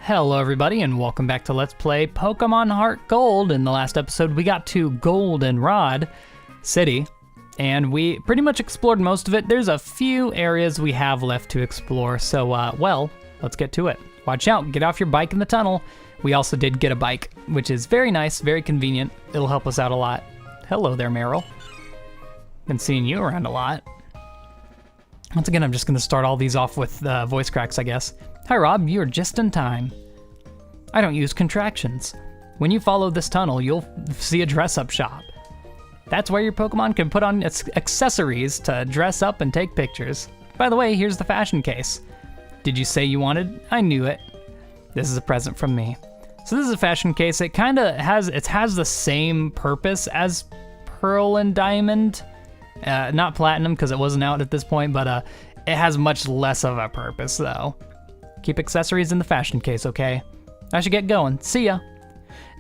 Hello everybody and welcome back to Let's Play Pokemon HeartGold. In the last episode we got to Goldenrod City and we pretty much explored most of it. There's a few areas we have left to explore, so well, let's get to it. Watch out, get off your bike in the tunnel. We also did get a bike, which is very nice, very convenient. It'll help us out a lot. Hello there, Meryl. Been seeing you around a lot. Once again, I'm just gonna start all these off with voice cracks, I guess. Hi Rob, you're just in time. I don't use contractions. When you follow this tunnel, you'll see a dress-up shop. That's where your Pokemon can put on accessories to dress up and take pictures. By the way, here's the fashion case. Did you say you wanted? I knew it. This is a present from me. So this is a fashion case. It kind of has the same purpose as Pearl and Diamond. Not Platinum because it wasn't out at this point, but it has much less of a purpose though. Keep accessories in the fashion case, okay? I should get going. See ya.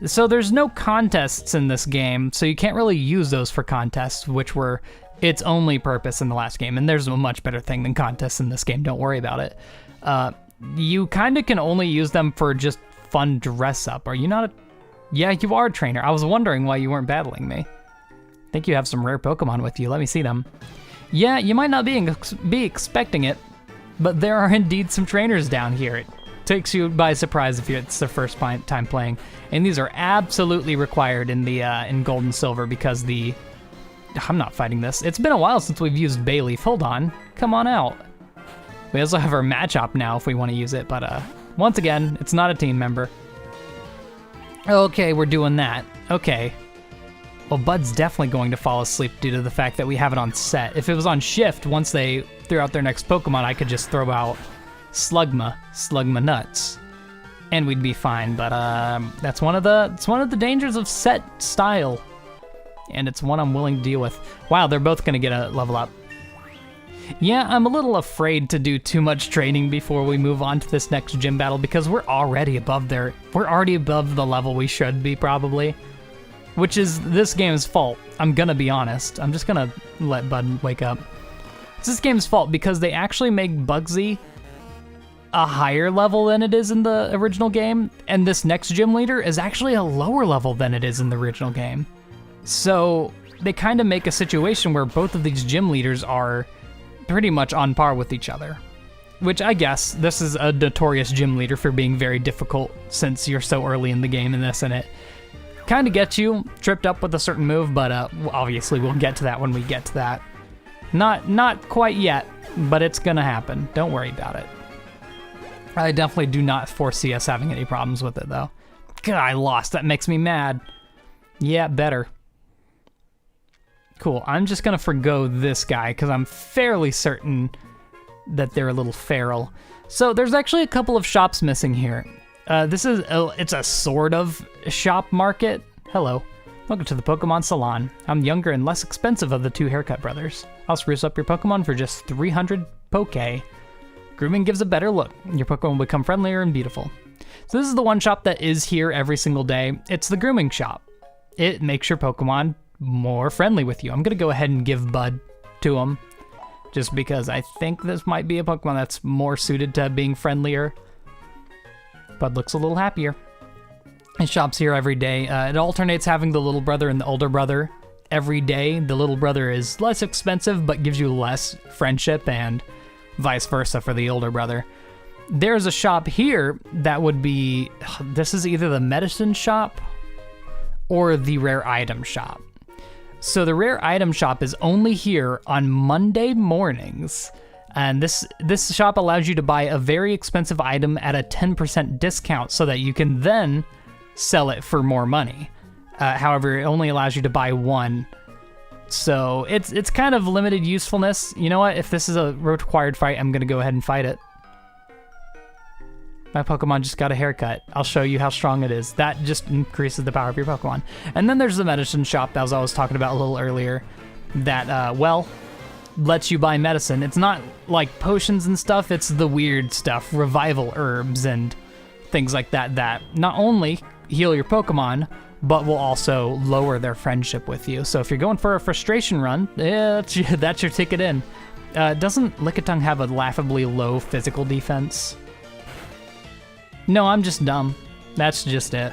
So there's no contests in this game, so you can't really use those for contests, which were its only purpose in the last game. And there's a much better thing than contests in this game, don't worry about it. You kind of can only use them for just fun dress up. Are you not a... Yeah, you are a trainer. I was wondering why you weren't battling me. I think you have some rare Pokemon with you. Let me see them. Yeah, you might not be expecting it, but there are indeed some trainers down here. It takes you by surprise if it's the first time playing. And these are absolutely required in the in Gold and Silver because the... I'm not fighting this. It's been a while since we've used Bayleaf. Hold on. Come on out. We also have our Machop now if we want to use it, but once again, it's not a team member. Okay, we're doing that. Okay. Well, Bud's definitely going to fall asleep due to the fact that we have it on set. If it was on shift, once they threw out their next Pokemon, I could just throw out Slugma nuts, and we'd be fine. But that's one of the dangers of set style, and it's one I'm willing to deal with. Wow, they're both gonna get a level up. Yeah, I'm a little afraid to do too much training before we move on to this next gym battle because we're already above the level we should be probably. Which is this game's fault. I'm gonna be honest. I'm just gonna let Bud wake up. It's this game's fault because they actually make Bugsy a higher level than it is in the original game, and this next gym leader is actually a lower level than it is in the original game. So they kind of make a situation where both of these gym leaders are pretty much on par with each other. Which I guess this is a notorious gym leader for being very difficult since you're so early in the game in this, and it kind of gets you tripped up with a certain move, but obviously we'll get to that when we get to that. Not quite yet, but it's gonna happen. Don't worry about it. I definitely do not foresee us having any problems with it though. God, I lost. That makes me mad. Yeah, better. Cool. I'm just gonna forgo this guy because I'm fairly certain that they're a little feral. So there's actually a couple of shops missing here. It's a sort of shop market. Hello. Welcome to the Pokemon Salon. I'm younger and less expensive of the two haircut brothers. I'll spruce up your Pokemon for just 300 Poke. Grooming gives a better look. Your Pokemon will become friendlier and beautiful. So this is the one shop that is here every single day. It's the grooming shop. It makes your Pokemon more friendly with you. I'm gonna go ahead and give Bud to him just because I think this might be a Pokemon that's more suited to being friendlier. Bud looks a little happier. It shops here every day. It alternates having the little brother and the older brother every day. The little brother is less expensive, but gives you less friendship, and vice versa for the older brother. There's a shop here that would be, this is either the medicine shop or the rare item shop. So the rare item shop is only here on Monday mornings. And this shop allows you to buy a very expensive item at a 10% discount so that you can then sell it for more money. However, it only allows you to buy one. So it's kind of limited usefulness. You know what? If this is a required fight, I'm gonna go ahead and fight it. My Pokemon just got a haircut. I'll show you how strong it is. That just increases the power of your Pokemon. And then there's the medicine shop that I was talking about a little earlier that, well, lets you buy medicine. It's not like potions and stuff, it's the weird stuff, revival herbs and things like that not only heal your Pokemon, but will also lower their friendship with you. So if you're going for a frustration run, that's your ticket in. Doesn't Lickitung have a laughably low physical defense? No, I'm just dumb. That's just it.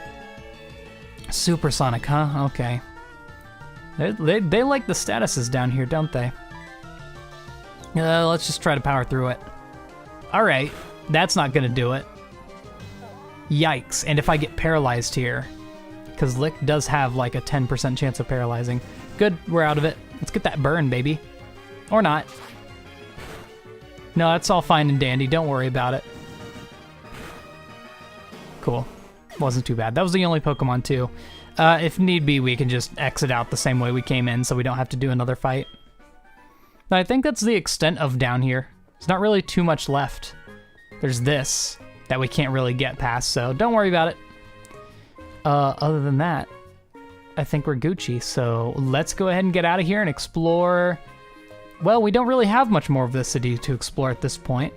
Supersonic, huh? Okay. They like the statuses down here, don't they? Let's just try to power through it. Alright, that's not gonna do it. Yikes, and if I get paralyzed here, because Lick does have like a 10% chance of paralyzing. Good, we're out of it. Let's get that burn, baby. Or not. No, that's all fine and dandy, don't worry about it. Cool, wasn't too bad. That was the only Pokemon too. If need be, we can just exit out the same way we came in so we don't have to do another fight. But I think that's the extent of down here. There's not really too much left. There's this that we can't really get past, so don't worry about it. Other than that, I think we're Gucci, so let's go ahead and get out of here and explore. Well, we don't really have much more of this city to explore at this point.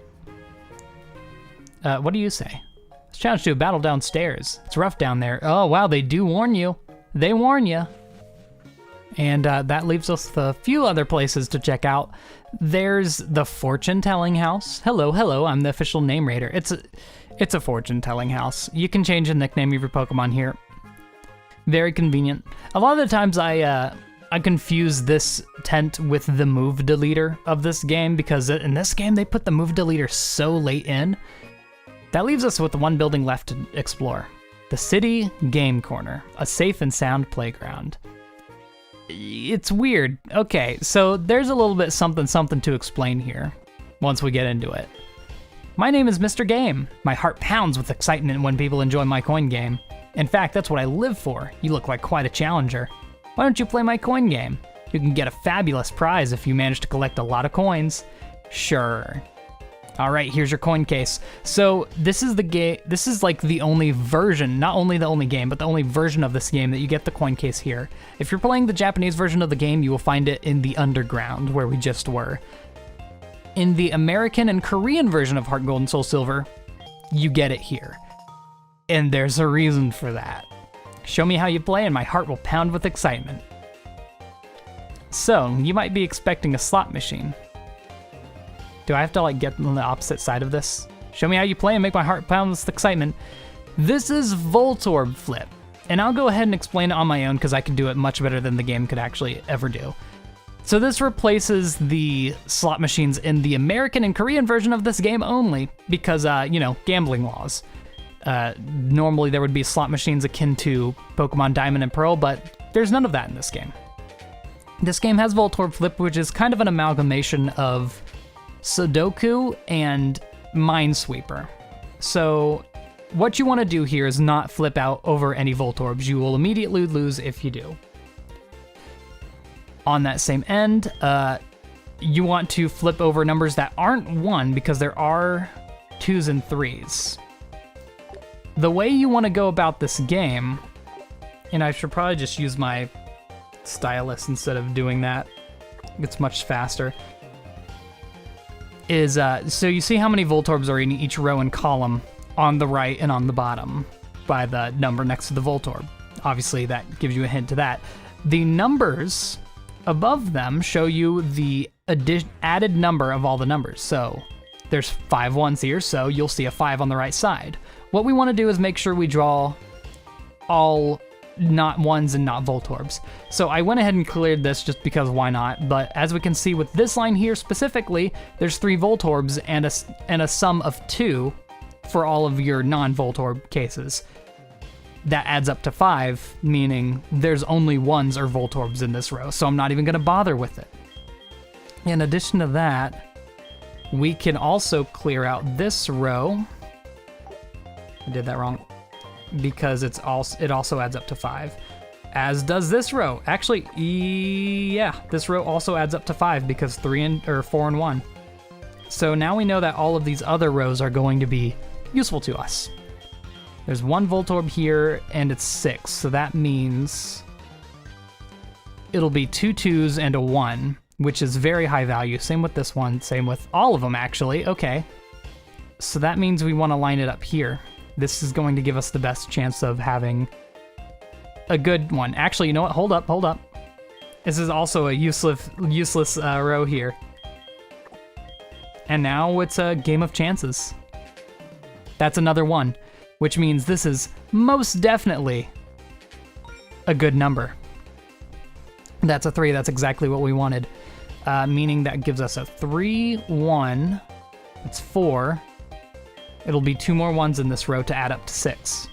What do you say? Let's challenge to a battle downstairs. It's rough down there. Oh, wow, they do warn you. They warn you. And that leaves us with a few other places to check out. There's the fortune-telling house. Hello, hello, I'm the official name raider. It's a fortune-telling house. You can change the nickname of your Pokemon here. Very convenient. A lot of the times I confuse this tent with the move deleter of this game because in this game they put the move deleter so late in. That leaves us with one building left to explore. The City Game Corner, a safe and sound playground. It's weird. Okay, so there's a little bit something to explain here once we get into it. My name is Mr. Game. My heart pounds with excitement when people enjoy my coin game. In fact, that's what I live for. You look like quite a challenger. Why don't you play my coin game? You can get a fabulous prize if you manage to collect a lot of coins. Sure. All right, here's your coin case. So this is the game. This is like the only version, not only the only game, but the only version of this game that you get the coin case here. If you're playing the Japanese version of the game, you will find it in the underground where we just were. In the American and Korean version of HeartGold and Soul Silver, you get it here. And there's a reason for that. Show me how you play and my heart will pound with excitement. So, you might be expecting a slot machine. Do I have to like get on the opposite side of this? Show me how you play and make my heart pound with excitement. This is Voltorb Flip. And I'll go ahead and explain it on my own because I can do it much better than the game could actually ever do. So this replaces the slot machines in the American and Korean version of this game only because, you know, gambling laws. Normally there would be slot machines akin to Pokemon Diamond and Pearl, but there's none of that in this game. This game has Voltorb Flip, which is kind of an amalgamation of Sudoku and Minesweeper. So what you want to do here is not flip out over any Voltorbs. You will immediately lose if you do. On that same end, you want to flip over numbers that aren't 1 because there are 2s and 3s. The way you want to go about this game, and I should probably just use my stylus instead of doing that, it's much faster, is, so you see how many Voltorbs are in each row and column on the right and on the bottom by the number next to the Voltorb. Obviously that gives you a hint to that. The numbers above them show you the added number of all the numbers. So there's 5 ones here, so you'll see a 5 on the right side. What we want to do is make sure we draw all not 1s and not Voltorbs. So I went ahead and cleared this just because why not, but as we can see with this line here specifically, there's 3 Voltorbs and a sum of 2 for all of your non-Voltorb cases. That adds up to 5, meaning there's only 1s or Voltorbs in this row, so I'm not even going to bother with it. In addition to that, we can also clear out this row. I did that wrong. Because it also adds up to 5, as does this row. Actually, yeah, this row also adds up to 5 because 4 and 1. So now we know that all of these other rows are going to be useful to us. There's 1 Voltorb here and it's 6, so that means it'll be 2 2s and a 1, which is very high value. Same with this one, same with all of them actually. Okay, so that means we want to line it up here. This is going to give us the best chance of having a good one. Actually, you know what? Hold up. This is also a useless row here. And now it's a game of chances. That's another 1. which means this is most definitely a good number. That's a 3. That's exactly what we wanted. Meaning that gives us a 3, 1. That's 4. It'll be 2 more 1s in this row to add up to 6.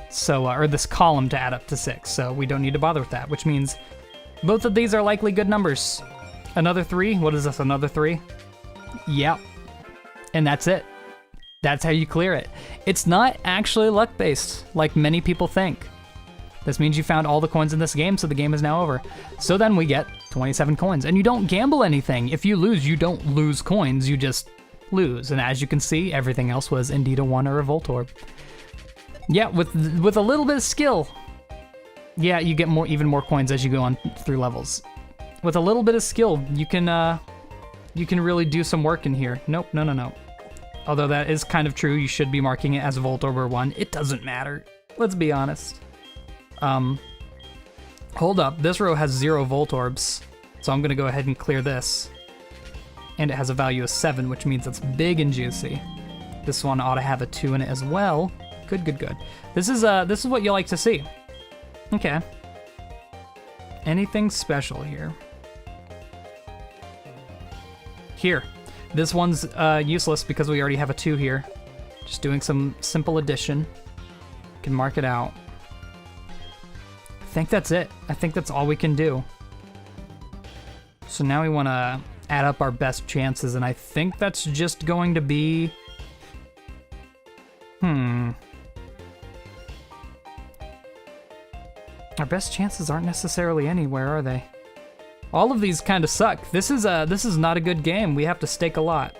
So, or this column to add up to 6. So we don't need to bother with that, which means both of these are likely good numbers. Another 3. What is this? Another 3? Yep. And that's it. That's how you clear it. It's not actually luck-based, like many people think. This means you found all the coins in this game, so the game is now over. So then we get 27 coins, and you don't gamble anything. If you lose, you don't lose coins, you just lose. And as you can see, everything else was indeed a 1 or a Voltorb. Yeah, with a little bit of skill, yeah, you get even more coins as you go on through levels. With a little bit of skill, you can really do some work in here. Nope, no. Although that is kind of true, you should be marking it as a Voltorb or 1. It doesn't matter. Let's be honest. Hold up, this row has 0 Voltorbs, so I'm gonna go ahead and clear this. And it has a value of 7, which means it's big and juicy. This one ought to have a 2 in it as well. Good. This is what you like to see. Okay. Anything special here? Here. This one's useless because we already have a 2 here. Just doing some simple addition. Can mark it out. I think that's it. I think that's all we can do. So now we want to add up our best chances, and I think that's just going to be... Our best chances aren't necessarily anywhere, are they? All of these kind of suck. This is not a good game. We have to stake a lot.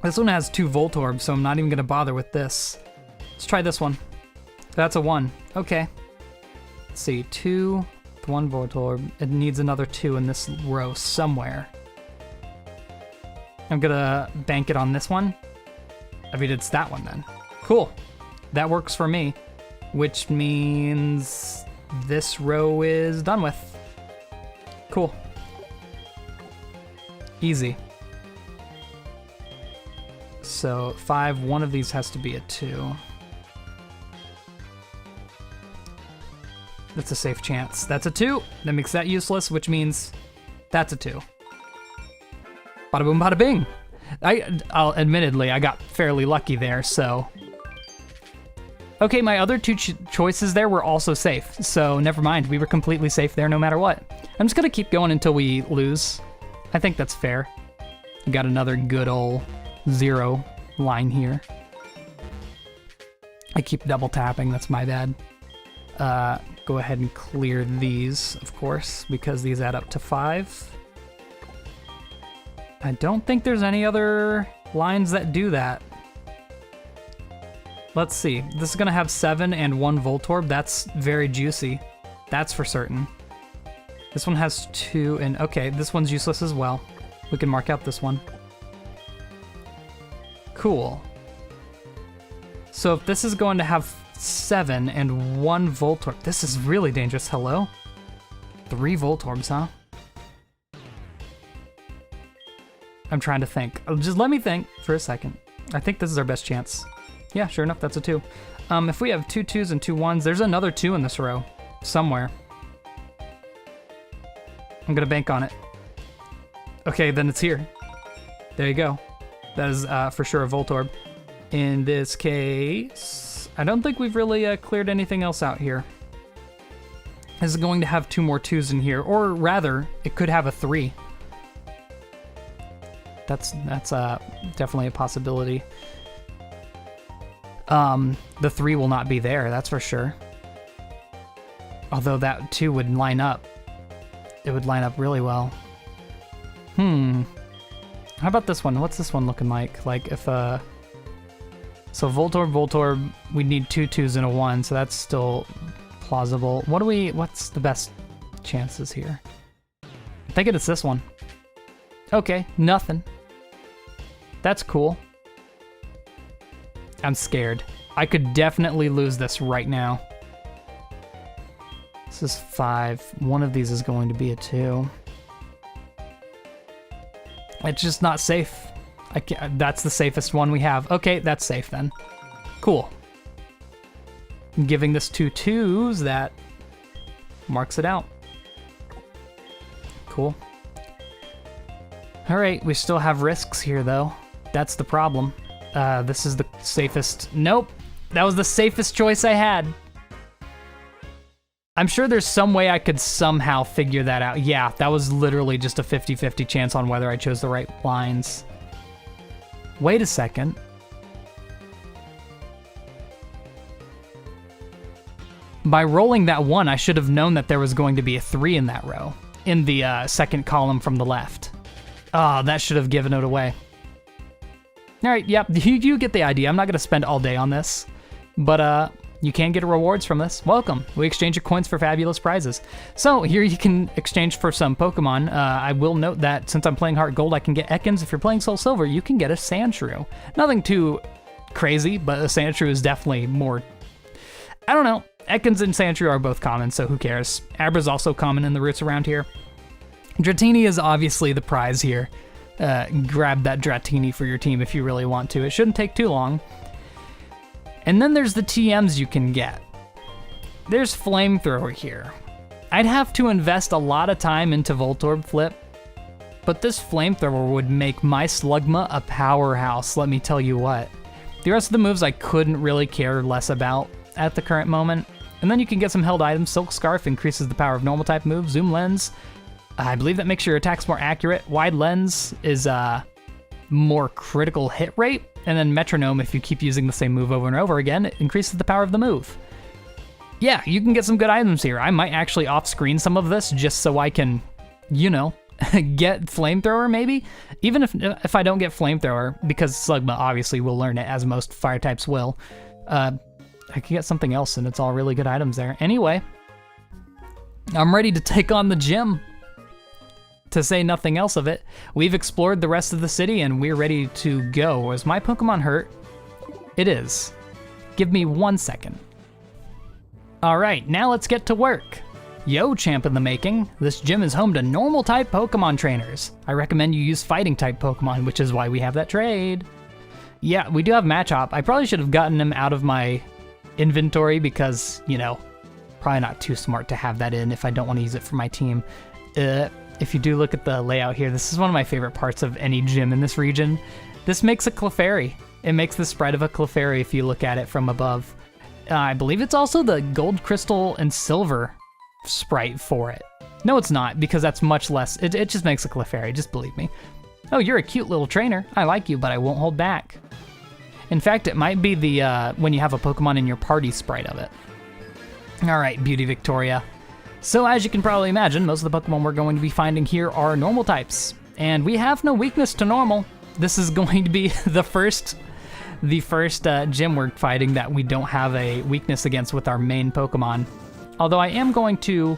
This one has 2 Voltorbs, so I'm not even going to bother with this. Let's try this one. That's a 1. Okay. Let's see. 2 with 1 Voltorb. It needs another 2 in this row somewhere. I'm going to bank it on this one. I mean, it's that one then. Cool. That works for me. Which means this row is done with. Cool. Easy. So 5, one of these has to be a 2. That's a safe chance. That's a 2. That makes that useless, which means that's a 2. Bada boom, bada bing. Admittedly, I got fairly lucky there, so... Okay, my other 2 choices there were also safe, so never mind. We were completely safe there no matter what. I'm just gonna keep going until we lose. I think that's fair. We got another good ol' 0 line here. I keep double tapping, that's my bad. Go ahead and clear these, of course, because these add up to 5. I don't think there's any other lines that do that. Let's see. This is gonna have 7 and 1 Voltorb. That's very juicy. That's for certain. This one has 2 and... Okay, this one's useless as well. We can mark out this one. Cool. So if this is going to have 7 and 1 Voltorb... This is really dangerous. Hello? 3 Voltorbs, huh? I'm trying to think. Just let me think for a second. I think this is our best chance. Yeah, sure enough, that's a 2. If we have 2 2s and 2 1s, there's another 2 in this row. Somewhere. I'm gonna bank on it. Okay, then it's here. There you go. That is for sure a Voltorb. In this case, I don't think we've really cleared anything else out here. This is going to have 2 more 2s in here, or rather, it could have a 3. That's definitely a possibility. The 3 will not be there, that's for sure. Although that 2 would line up. It would line up really well. How about this one? What's this one looking like? Like if, So Voltorb, we need 2 2s and a 1, so that's still plausible. What's the best chances here? I'm thinking it's this one. Okay, nothing. That's cool. I'm scared. I could definitely lose this right now. This is 5. One of these is going to be a 2. It's just not safe. That's the safest one we have. Okay, that's safe then. Cool. Giving this 2/2s, that marks it out. Cool. Alright, we still have risks here though. That's the problem. This is the safest. Nope. That was the safest choice I had. I'm sure there's some way I could somehow figure that out. Yeah, that was literally just a 50-50 chance on whether I chose the right lines. Wait a second. By rolling that 1, I should have known that there was going to be a 3 in that row, in the second column from the left. Oh, that should have given it away. All right, yep, you get the idea. I'm not going to spend all day on this, but you can get rewards from this. Welcome. We exchange your coins for fabulous prizes. So here you can exchange for some Pokemon. I will note that since I'm playing HeartGold, I can get Ekans. If you're playing Soul Silver, you can get a Sandshrew. Nothing too crazy, but a Sandshrew is definitely more... I don't know. Ekans and Sandshrew are both common, so who cares? Abra's also common in the routes around here. Dratini is obviously the prize here. Grab that Dratini for your team if you really want to. It shouldn't take too long. And then there's the TMs you can get. There's Flamethrower here. I'd have to invest a lot of time into Voltorb Flip, but this Flamethrower would make my Slugma a powerhouse, let me tell you what. The rest of the moves I couldn't really care less about at the current moment. And then you can get some held items. Silk Scarf increases the power of normal type moves. Zoom Lens, I believe that makes your attacks more accurate. Wide Lens is more critical hit rate. And then Metronome, if you keep using the same move over and over again, it increases the power of the move. Yeah, you can get some good items here. I might actually off-screen some of this just so I can, you know, get Flamethrower maybe? Even if I don't get Flamethrower, because Slugma obviously will learn it, as most fire types will, I can get something else, and it's all really good items there. Anyway, I'm ready to take on the gym. To say nothing else of it, we've explored the rest of the city and we're ready to go. Is my Pokemon hurt? It is. Give me 1 second. All right, now let's get to work. Yo, champ in the making. This gym is home to normal type Pokemon trainers. I recommend you use fighting type Pokemon, which is why we have that trade. Yeah, we do have Machop. I probably should have gotten him out of my inventory because, you know, probably not too smart to have that in if I don't want to use it for my team. If you do look at the layout here, this is one of my favorite parts of any gym in this region. This makes a Clefairy. It makes the sprite of a Clefairy if you look at it from above. I believe it's also the gold, crystal, and silver sprite for it. No, it's not, because that's much less. It just makes a Clefairy, just believe me. Oh, you're a cute little trainer. I like you, but I won't hold back. In fact, it might be the when you have a Pokemon in your party sprite of it. All right, Beauty Victoria. So as you can probably imagine, most of the Pokemon we're going to be finding here are normal types, and we have no weakness to normal. This is going to be the first gym we're fighting that we don't have a weakness against with our main Pokemon. Although I'm going to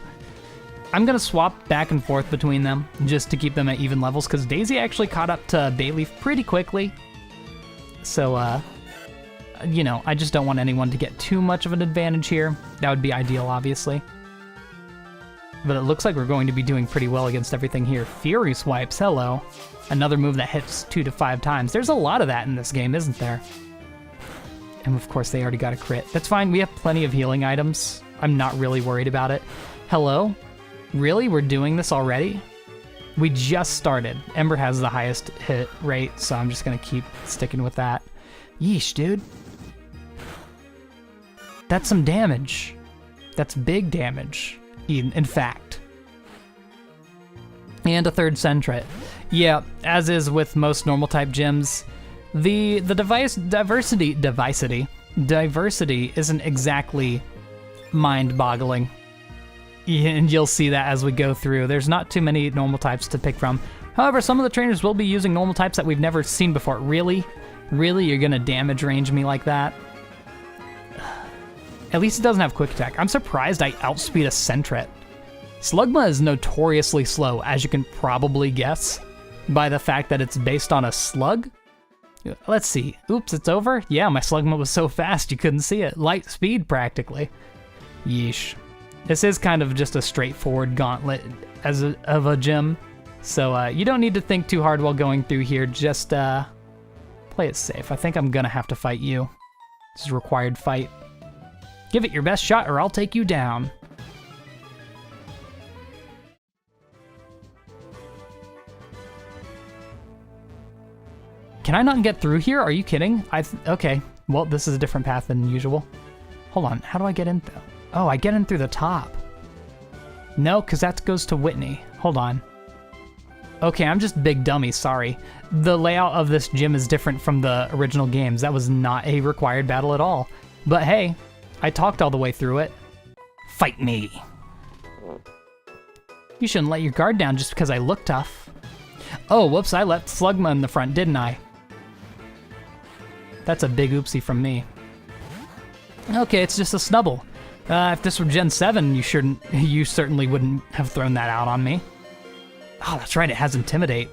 swap back and forth between them just to keep them at even levels, because Daisy actually caught up to Bayleaf pretty quickly. So, you know, I just don't want anyone to get too much of an advantage here. That would be ideal, obviously. But it looks like we're going to be doing pretty well against everything here. Fury Swipes, hello. Another move that hits 2 to 5 times. There's a lot of that in this game, isn't there? And of course, they already got a crit. That's fine, we have plenty of healing items. I'm not really worried about it. Hello? Really? We're doing this already? We just started. Ember has the highest hit rate, so I'm just gonna keep sticking with that. Yeesh, dude. That's some damage. That's big damage. In fact. And a third Sentret. Yeah, as is with most normal type gyms, the diversity isn't exactly mind-boggling. And you'll see that as we go through. There's not too many normal types to pick from. However, some of the trainers will be using normal types that we've never seen before. Really? Really? You're gonna damage range me like that? At least it doesn't have quick attack. I'm surprised I outspeed a Sentret. Slugma is notoriously slow, as you can probably guess, by the fact that it's based on a slug. Let's see. Oops, it's over? Yeah, my Slugma was so fast you couldn't see it. Light speed, practically. Yeesh. This is kind of just a straightforward gauntlet of a gym, so you don't need to think too hard while going through here. Just play it safe. I think I'm gonna have to fight you. This is a required fight. Give it your best shot or I'll take you down. Can I not get through here? Are you kidding? Okay, well, this is a different path than usual. Hold on, how do I get in though? Oh, I get in through the top. No, because that goes to Whitney. Hold on. Okay, I'm just big dummy, sorry. The layout of this gym is different from the original games. That was not a required battle at all. But hey, I talked all the way through it. Fight me. You shouldn't let your guard down just because I look tough. Oh, whoops, I left Slugma in the front, didn't I? That's a big oopsie from me. Okay, it's just a Snubble. If this were Gen 7, you certainly wouldn't have thrown that out on me. Oh, that's right, it has Intimidate.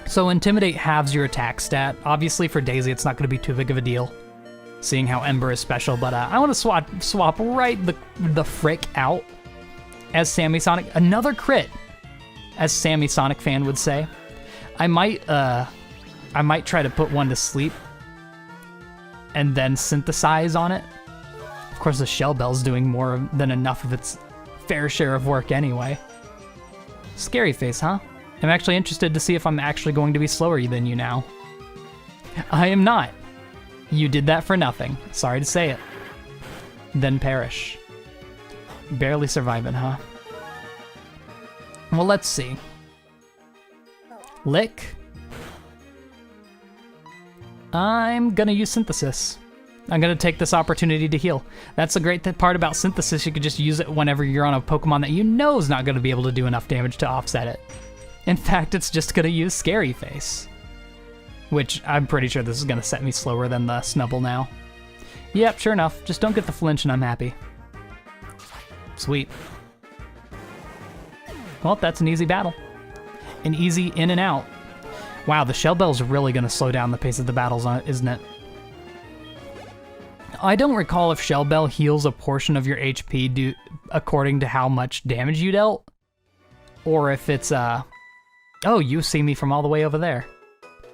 So Intimidate halves your attack stat. Obviously for Daisy, it's not going to be too big of a deal, seeing how Ember is special, but I want to swap right the frick out as Sammy Sonic. Another crit, as Sammy Sonic fan would say. I might try to put one to sleep and then synthesize on it. Of course, the Shell Bell's doing more than enough of its fair share of work anyway. Scary face, huh? I'm actually interested to see if I'm actually going to be slower than you now. I am not. You did that for nothing. Sorry to say it. Then perish. Barely surviving, huh? Well, let's see. Lick. I'm gonna use Synthesis. I'm gonna take this opportunity to heal. That's the great part about Synthesis. You can just use it whenever you're on a Pokemon that you know is not gonna be able to do enough damage to offset it. In fact, it's just gonna use Scary Face, which I'm pretty sure this is gonna set me slower than the Snubble now. Yep, sure enough. Just don't get the flinch and I'm happy. Sweet. Well, that's an easy battle. An easy in and out. Wow, the Shell Bell's really gonna slow down the pace of the battles, isn't it? I don't recall if Shell Bell heals a portion of your HP according to how much damage you dealt, or if it's oh, you see me from all the way over there,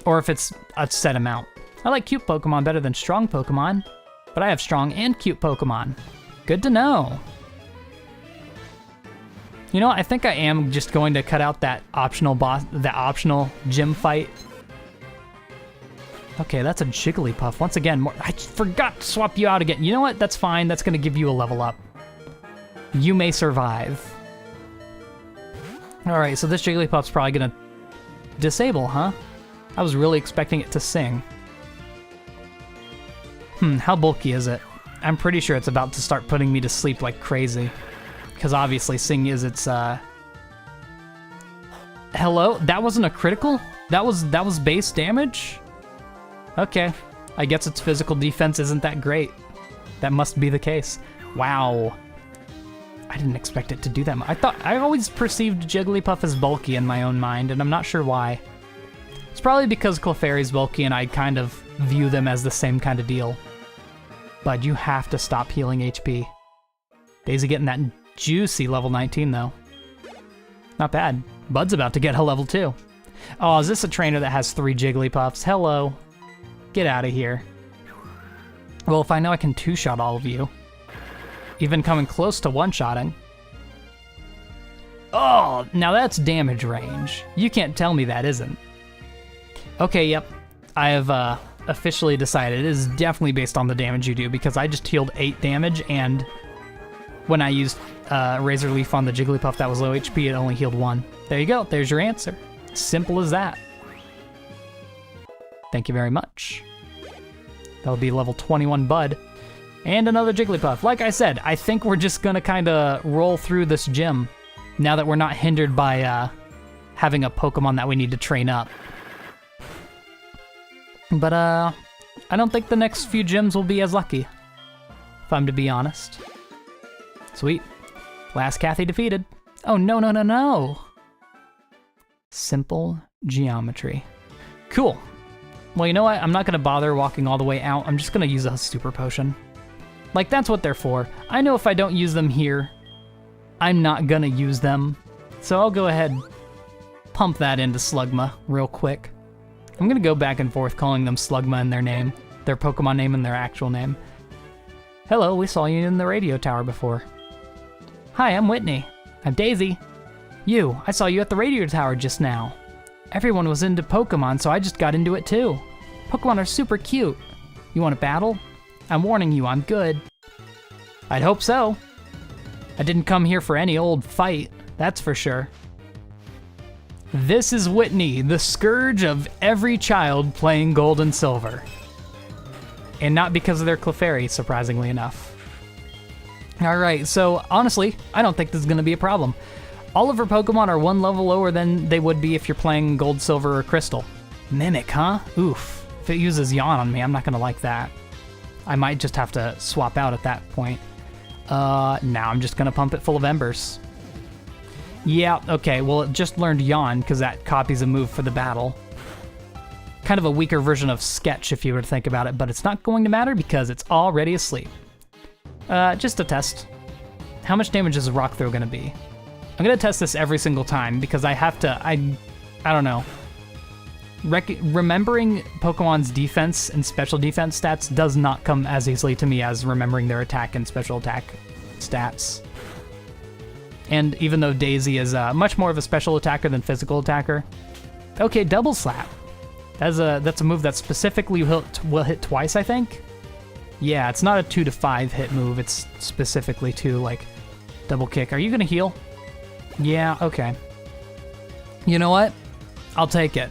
or if it's a set amount. I like cute Pokemon better than strong Pokemon, but I have strong and cute Pokemon. Good to know. You know, I think I am just going to cut out that optional gym fight. Okay, that's a Jigglypuff. Once again, I forgot to swap you out again. You know what? That's fine. That's going to give you a level up. You may survive. All right, so this Jigglypuff's probably going to disable, huh? I was really expecting it to sing. How bulky is it? I'm pretty sure it's about to start putting me to sleep like crazy. Because obviously Sing is its, Hello? That wasn't a critical? That was base damage? Okay. I guess its physical defense isn't that great. That must be the case. Wow. I didn't expect it to do that much. I always perceived Jigglypuff as bulky in my own mind, and I'm not sure why. It's probably because Clefairy's bulky and I kind of view them as the same kind of deal. But you have to stop healing HP. Daisy getting that juicy level 19 though. Not bad. Bud's about to get a level 2. Oh, is this a trainer that has 3 Jigglypuffs? Hello. Get out of here. Well, if I know I can 2-shot all of you, even coming close to 1-shotting. Oh, now that's damage range. You can't tell me that isn't. Okay, yep. I have officially decided it is definitely based on the damage you do, because I just healed 8 damage, and when I used Razor Leaf on the Jigglypuff that was low HP, it only healed 1. There you go. There's your answer. Simple as that. Thank you very much. That'll be level 21 Bud. And another Jigglypuff. Like I said, I think we're just gonna kind of roll through this gym now that we're not hindered by having a Pokemon that we need to train up. But I don't think the next few gyms will be as lucky, if I'm to be honest. Sweet. Last Cathy defeated. Oh, no, no, no, no. Simple geometry. Cool. Well, you know what? I'm not going to bother walking all the way out. I'm just going to use a Super Potion. Like, that's what they're for. I know if I don't use them here, I'm not going to use them. So I'll go ahead, pump that into Slugma real quick. I'm going to go back and forth calling them Slugma in their name. their Pokemon name and their actual name. Hello, we saw you in the radio tower before. Hi, I'm Whitney. I'm Daisy. You, I saw you at the radio tower just now. Everyone was into Pokemon, so I just got into it too. Pokemon are super cute. You want to battle? I'm warning you, I'm good. I'd hope so. I didn't come here for any old fight, that's for sure. This is Whitney, the scourge of every child playing Gold and Silver. And not because of their Clefairy, surprisingly enough. Alright, so honestly, I don't think this is going to be a problem. All of her Pokemon are one level lower than they would be if you're playing Gold, Silver, or Crystal. Mimic, huh? Oof. If it uses Yawn on me, I'm not going to like that. I might just have to swap out at that point. Now I'm just going to pump it full of Embers. Yeah, okay, well it just learned Yawn because that copies a move for the battle. Kind of a weaker version of Sketch if you were to think about it, but it's not going to matter because it's already asleep. Just a test. How much damage is a Rock Throw going to be? I'm going to test this every single time because I have to, I don't know. Remembering Pokemon's defense and special defense stats does not come as easily to me as remembering their attack and special attack stats. And even though Daisy is much more of a special attacker than physical attacker. Okay, Double Slap. That's a move that specifically will hit twice, I think? Yeah, it's not a 2 to 5 hit move, it's specifically to, like, Double Kick. Are you gonna heal? Yeah, okay. You know what? I'll take it.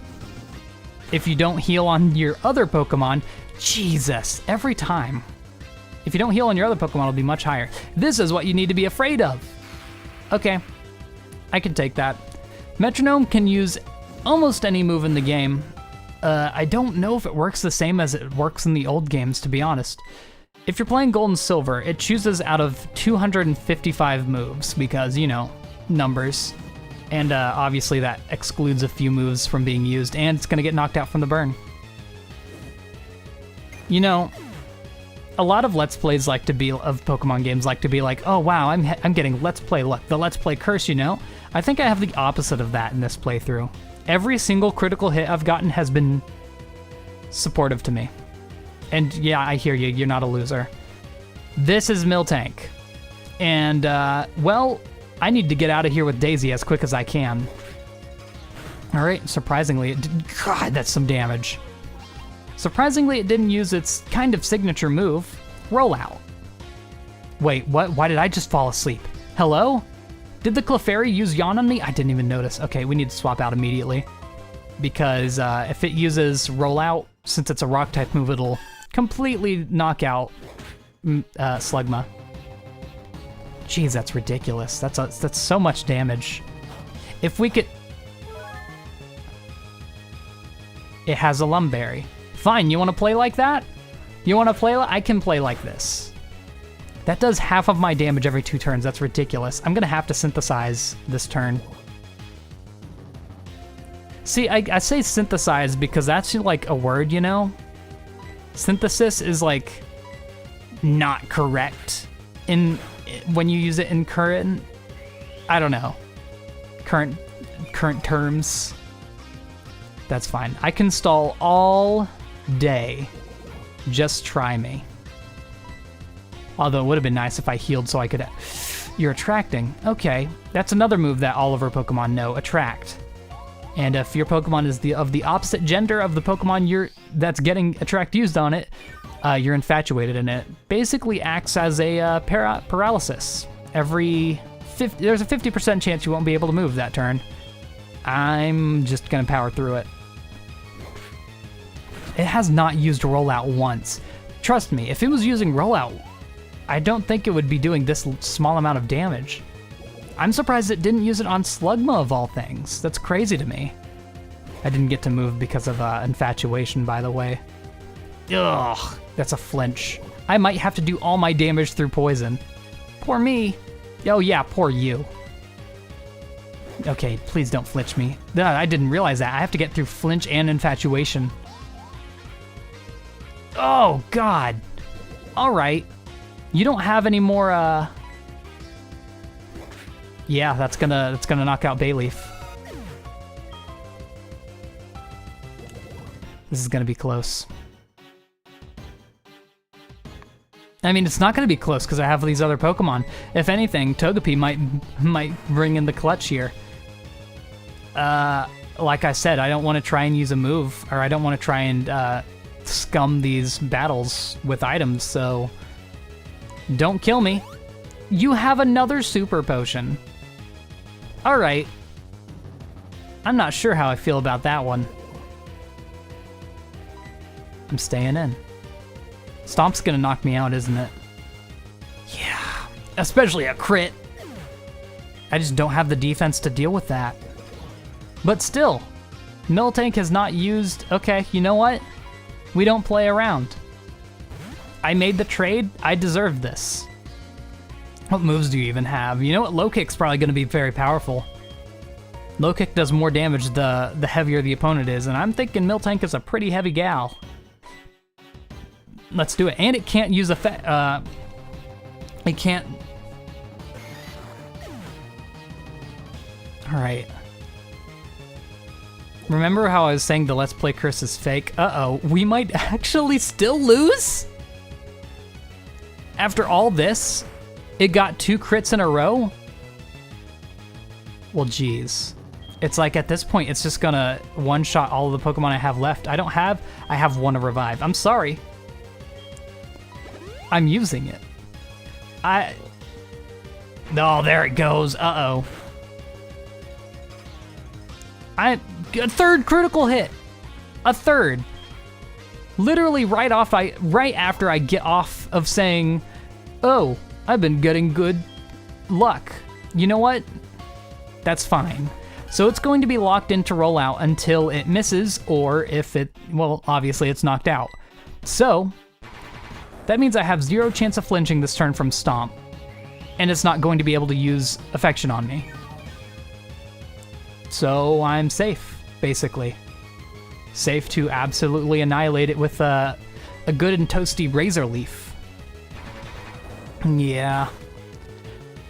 If you don't heal on your other Pokemon, Jesus, every time. If you don't heal on your other Pokemon, it'll be much higher. This is what you need to be afraid of. Okay, I can take that. Metronome can use almost any move in the game. I don't know if it works the same as it works in the old games, to be honest. If you're playing Gold and Silver, it chooses out of 255 moves because, you know, numbers. And obviously that excludes a few moves from being used, and it's gonna get knocked out from the burn. You know, a lot of Let's Plays of Pokemon games like to be like, oh wow, I'm getting Let's Play luck, the Let's Play curse, you know? I think I have the opposite of that in this playthrough. Every single critical hit I've gotten has been supportive to me. And yeah, I hear you, you're not a loser. This is Miltank. And, well, I need to get out of here with Daisy as quick as I can. Alright, surprisingly, God, that's some damage. Surprisingly, it didn't use its kind of signature move, Rollout. Wait, what? Why did I just fall asleep? Hello? Did the Clefairy use Yawn on me? I didn't even notice. Okay, we need to swap out immediately. Because if it uses Rollout, since it's a Rock-type move, it'll completely knock out Slugma. Jeez, that's ridiculous. That's so much damage. If we could... It has a Lumberry. Fine, you want to play like that? You want to play I can play like this. That does half of my damage every 2 turns. That's ridiculous. I'm going to have to synthesize this turn. See, I say synthesize because that's like a word, you know? Synthesis is like not correct when you use it in current, I don't know, current terms. That's fine. I can stall all day. Just try me. Although it would have been nice if I healed so I could... You're attracting. Okay, that's another move that all of our Pokemon know, attract. And if your Pokemon is of the opposite gender of the Pokemon that's getting attract used on it, you're infatuated, and it basically acts as a paralysis. There's a 50% chance you won't be able to move that turn. I'm just gonna power through it. It has not used Rollout once. Trust me, if it was using Rollout, I don't think it would be doing this small amount of damage. I'm surprised it didn't use it on Slugma of all things. That's crazy to me. I didn't get to move because of infatuation, by the way. Ugh, that's a flinch. I might have to do all my damage through poison. Poor me. Oh yeah, poor you. Okay, please don't flinch me. No, I didn't realize that. I have to get through flinch and infatuation. Oh God. All right. You don't have any more. Yeah, that's gonna knock out Bayleaf. This is gonna be close. I mean, it's not going to be close because I have these other Pokemon. If anything, Togepi might bring in the clutch here. Like I said, I don't want to try and use a move, or I don't want to try and scum these battles with items, so don't kill me. You have another Super Potion. All right. I'm not sure how I feel about that one. I'm staying in. Stomp's gonna knock me out, isn't it? Yeah, especially a crit. I just don't have the defense to deal with that. But still, Miltank has not used... Okay, you know what? We don't play around. I made the trade. I deserve this. What moves do you even have? You know what? Low Kick's probably gonna be very powerful. Low Kick does more damage the heavier the opponent is, and I'm thinking Miltank is a pretty heavy gal. Let's do it. And it can't use effect. It can't. All right. Remember how I was saying the Let's Play curse is fake? Uh-oh, we might actually still lose? After all this, it got 2 crits in a row? Well, geez. It's like at this point, it's just gonna one-shot all of the Pokemon I have left. I have 1 to revive. I'm sorry. I'm using it. Oh, there it goes. Uh-oh. A 3rd critical hit. A 3rd. Literally right after I get off of saying, oh, I've been getting good luck. You know what? That's fine. So it's going to be locked in to roll out until it misses, or if it, well, obviously it's knocked out. So that means I have 0 chance of flinching this turn from Stomp, and it's not going to be able to use Affection on me. So I'm safe, basically. Safe to absolutely annihilate it with a good and toasty Razor Leaf. Yeah.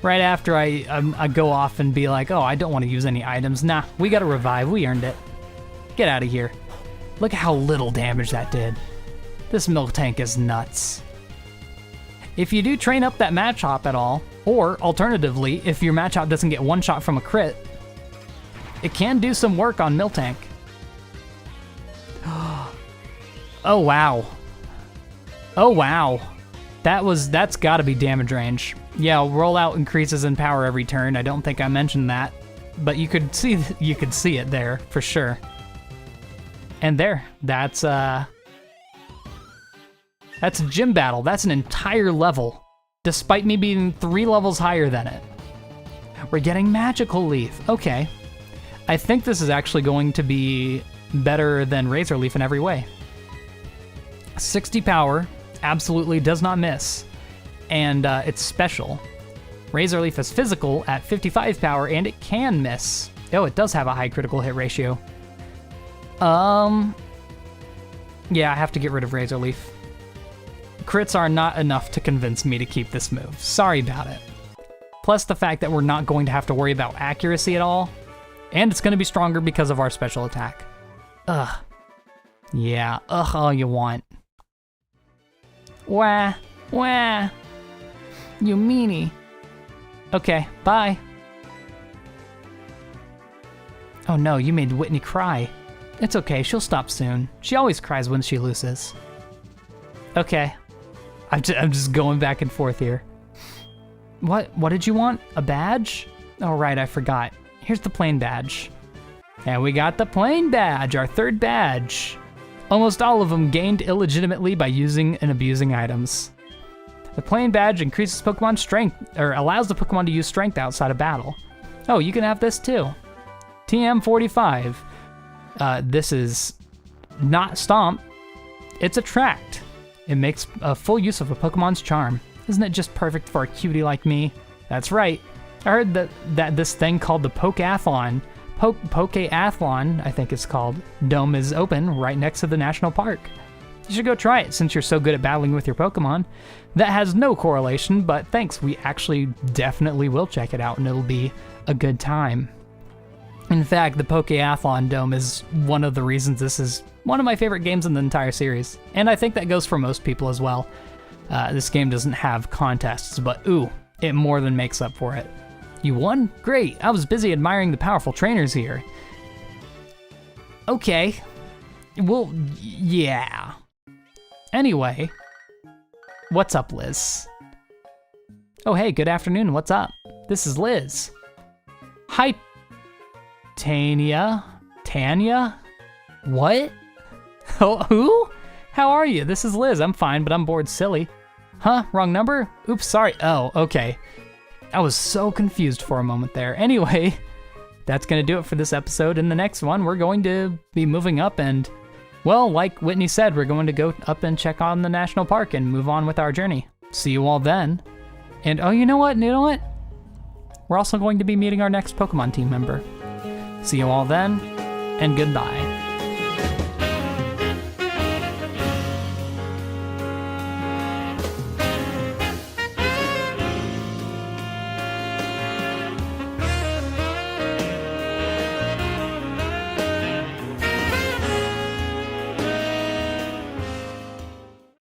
Right after I go off and be like, oh, I don't want to use any items. Nah, we got to revive. We earned it. Get out of here. Look at how little damage that did. This Miltank is nuts. If you do train up that Machop at all, or alternatively, if your Machop doesn't get one shot from a crit, it can do some work on Miltank. Oh, wow. Oh, wow. That's gotta be damage range. Yeah, rollout increases in power every turn. I don't think I mentioned that, but you could see it there for sure. And there, that's a gym battle. That's an entire level, despite me being 3 levels higher than it. We're getting Magical Leaf. Okay. I think this is actually going to be better than Razor Leaf in every way. 60 power, absolutely does not miss, and it's special. Razor Leaf is physical at 55 power, and it can miss. Oh, it does have a high critical hit ratio. Yeah, I have to get rid of Razor Leaf. Crits are not enough to convince me to keep this move. Sorry about it. Plus the fact that we're not going to have to worry about accuracy at all, and it's going to be stronger because of our special attack. Ugh. Yeah, ugh all you want. Wah, wah. You meanie. Okay, bye. Oh no, you made Whitney cry. It's okay, she'll stop soon. She always cries when she loses. Okay. I'm just going back and forth here. What did you want? A badge? Oh right, I forgot. Here's the plain badge. And we got the plain badge, our 3rd badge. Almost all of them gained illegitimately by using and abusing items. The plain badge increases Pokemon strength, or allows the Pokemon to use strength outside of battle. Oh, you can have this too. TM45. This is not Stomp, it's Attract. It makes a full use of a Pokemon's charm. Isn't it just perfect for a cutie like me? That's right. I heard that this thing called the Pokeathlon, Pokeathlon, I think it's called, Dome is open right next to the national park. You should go try it since you're so good at battling with your Pokemon. That has no correlation, but thanks, we actually definitely will check it out and it'll be a good time. In fact, the Pokeathlon Dome is one of the reasons this is one of my favorite games in the entire series, and I think that goes for most people as well. This game doesn't have contests, but ooh, it more than makes up for it. You won? Great, I was busy admiring the powerful trainers here. Okay, well, yeah. Anyway, what's up, Liz? Oh, hey, good afternoon, what's up? This is Liz. Hi, Tanya? What? Oh, who? How are you? This is Liz, I'm fine, but I'm bored silly. Huh, wrong number? Oops, sorry. Oh, okay. I was so confused for a moment there. Anyway, that's gonna do it for this episode. In the next one, we're going to be moving up and, well, like Whitney said, we're going to go up and check on the national park and move on with our journey. See you all then. And oh, you know what? We're also going to be meeting our next Pokemon team member. See you all then, and goodbye.